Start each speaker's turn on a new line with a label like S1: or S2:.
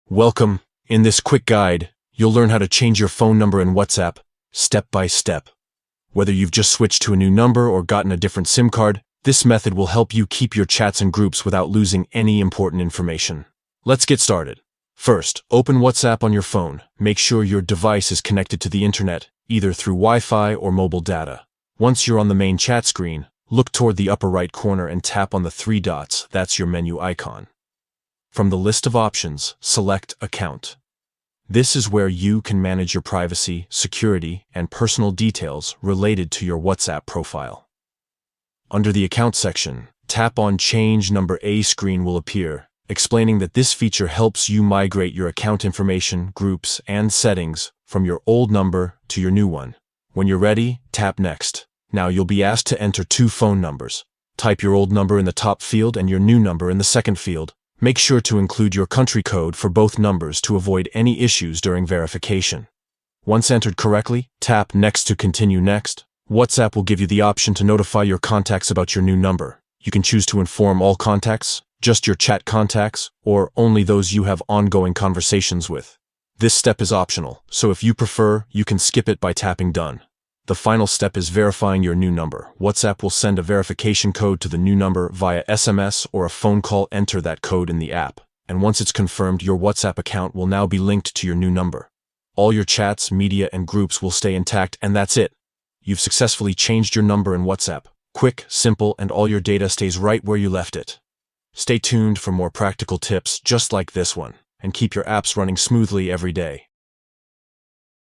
S1: Welcome. In this quick guide, you'll learn how to change your phone number in WhatsApp, step by step. Whether you've just switched to a new number or gotten a different SIM card, this method will help you keep your chats and groups without losing any important information. Let's get started. First, open WhatsApp on your phone. Make sure your device is connected to the internet, either through Wi-Fi or mobile data. Once you're on the main chat screen, look toward the upper right corner and tap on the three dots. That's your menu icon. From the list of options, select Account. This is where you can manage your privacy, security, and personal details related to your WhatsApp profile. Under the Account section, tap on Change Number. A screen will appear, explaining that this feature helps you migrate your account information, groups, and settings from your old number to your new one. When you're ready, tap Next. Now you'll be asked to enter two phone numbers. Type your old number in the top field and your new number in the second field. Make sure to include your country code for both numbers to avoid any issues during verification. Once entered correctly, tap Next to continue next. WhatsApp will give you the option to notify your contacts about your new number. You can choose to inform all contacts, just your chat contacts, or only those you have ongoing conversations with. This step is optional, so if you prefer, you can skip it by tapping Done. The final step is verifying your new number. WhatsApp will send a verification code to the new number via SMS or a phone call. Enter that code in the app, and once it's confirmed, your WhatsApp account will now be linked to your new number. All your chats, media, and groups will stay intact, and that's it. You've successfully changed your number in WhatsApp. Quick, simple, and all your data stays right where you left it. Stay tuned for more practical tips just like this one, and keep your apps running smoothly every day.